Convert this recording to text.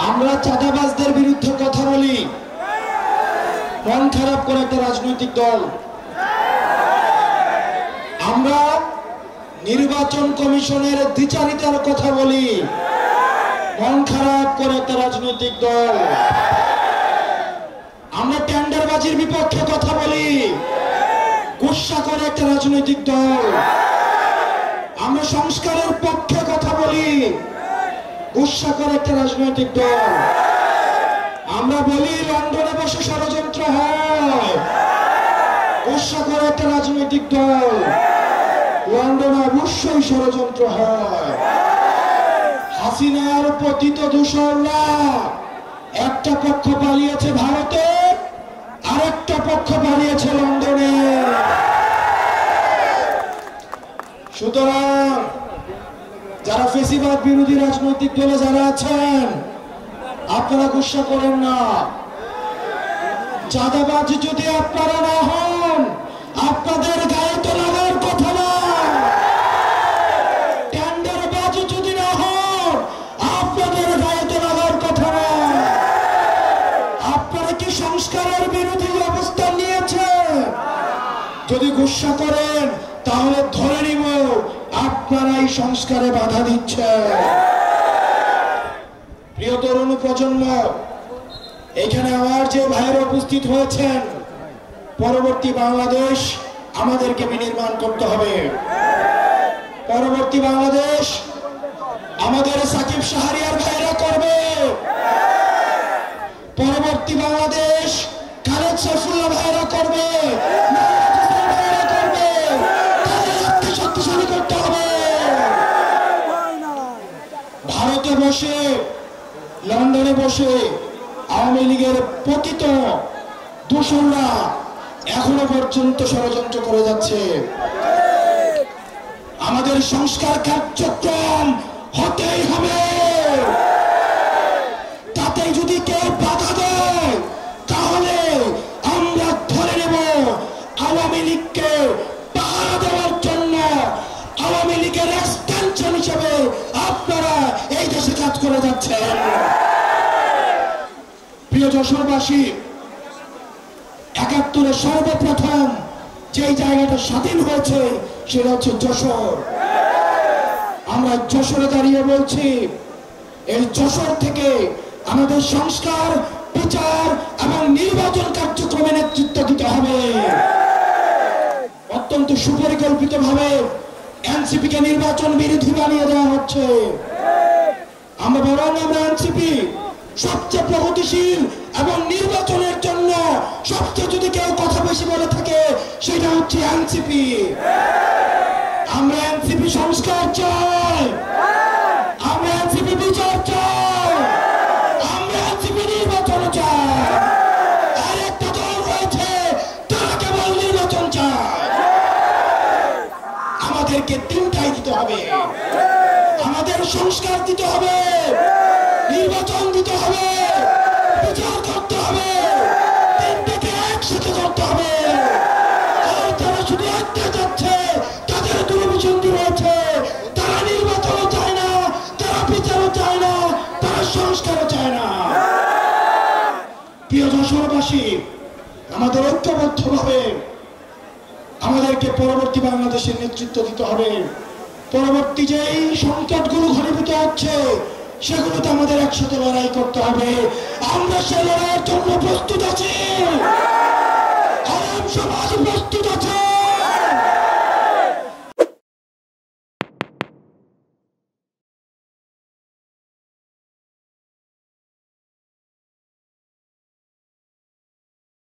আমরা চাঁদাবাজদের বিরুদ্ধে কথা বলি, মন খারাপ করে একটা রাজনৈতিক দল। আমরা নির্বাচন কমিশনের দ্বিচারিতার কথা বলি, মন খারাপ করে একটা রাজনৈতিক দল। আমরা টেন্ডারবাজির বিপক্ষে কথা বলি, গুসা করে একটা রাজনৈতিক দল। আমরা সংস্কারের পক্ষে কথা বলি, গুসা করে একটা রাজনৈতিক দল। আমরা বলি লন্ডনে বসে ষড়যন্ত্র হয়, গুসা করে একটা রাজনৈতিক দল। লন্ডনে অবশ্যই ষড়যন্ত্র হয়। হাসিনার পতিত দূষণরা একটা পক্ষ পালিয়েছে ভারতে, আরেকটা পক্ষ পালিয়েছে লন্ডনে। সুতরাং যারা ফেসিবাদ বিরোধী রাজনৈতিক দলে যারা আছেন, আপনারা গুসা করেন না। চাঁদাবাজ যদি আপনারা না হন, আপনাদের গায়ে তো লাগার কথা না। টেন্ডারবাজ যদি না হন, আপনাদের গায়ে তো লাগার কথা না। আপনারা কি সংস্কারের বিরোধী অবস্থান নিয়েছেন? যদি গুসা করেন তাহলে ধরে নিব আপনারাই সংস্কারে বাধা দিচ্ছেন। প্রিয় তরুণ প্রজন্ম, এখানে আমার যে ভাইয়েরা উপস্থিত হয়েছেন, পরবর্তী বাংলাদেশ আমাদেরকে বিনির্মাণ করতে হবে। পরবর্তী বাংলাদেশ আমাদের সাকিব শাহরিয়ার ভাইরা করবে। পরবর্তী বাংলাদেশ খালেদ সাইফুল্লাহ ভাইরা করবে, শক্তিশালী করতে হবে। ভারতে বসে, লন্ডনে বসে আওয়ামী লীগের পতিত দূষণরা এখনো পর্যন্ত ষড়যন্ত্র করে যাচ্ছে। আমাদের সংস্কার কার্যক্রম হতেই হবে। তাতে যদি কেউ বাধা দেয় তাহলে আমরা ধরে নেব আওয়ামী লীগকে পাহারা দেওয়ার জন্য আওয়ামী লীগের এক্সটেনশন হিসেবে আপনারা এই দেশে কাজ করে যাচ্ছেন। প্রিয় যশোরবাসী, ৭১ সর্বপ্রথম যেই জায়গাটা স্বাধীন হয়েছে সেটা হচ্ছে যশোর। আমরা যশোরে দাঁড়িয়ে বলছি, এই যশোর থেকে আমাদের সংস্কার, বিচার এবং নির্বাচন কার্যক্রমে নেতৃত্ব দিতে হবে। অত্যন্ত সুপরিকল্পিত ভাবে এনসিপি কে নির্বাচন বিরোধী বানিয়ে দেওয়া হচ্ছে। আমরা এনসিপি সবচেয়ে প্রগতিশীল এবং নির্বাচনের জন্য সবচেয়ে যদি কেউ কথা বেশি বলে থাকে সেটা হচ্ছে এনসিপি। আমরা এনসিপি সংস্কার চাই, আমরা এনসিপি বিচার চাই, আমরা এনসিপি নির্বাচন চাই। আর একটা দল রয়েছে তারা কেবল নির্বাচন চায়। আমাদেরকে তিনটাই দিতে হবে। আমাদের সংস্কার দিতে হবে, নির্বাচন দিতে হবে, বিচার করতে হবে, তিনটাকে একসাথে করতে হবে। আর যারা শুধু একটা যাচ্ছে তাদের দুর্বিসন্ধি রয়েছে। তারা নির্বাচনও চায় না, তারা বিচারও চায় না, তারা সংস্কারও চায় না। প্রিয় যশোরবাসী, আমাদের ঐক্যবদ্ধভাবে আমাদেরকে পরবর্তী বাংলাদেশের নেতৃত্ব দিতে হবে। পরবর্তী যেই সংকটগুলো ঘনীভূত হচ্ছে সেগুলোতে আমাদের একসাথে লড়াই করতে হবে। আমরা সে লড়াইয়ের জন্য প্রস্তুত আছি।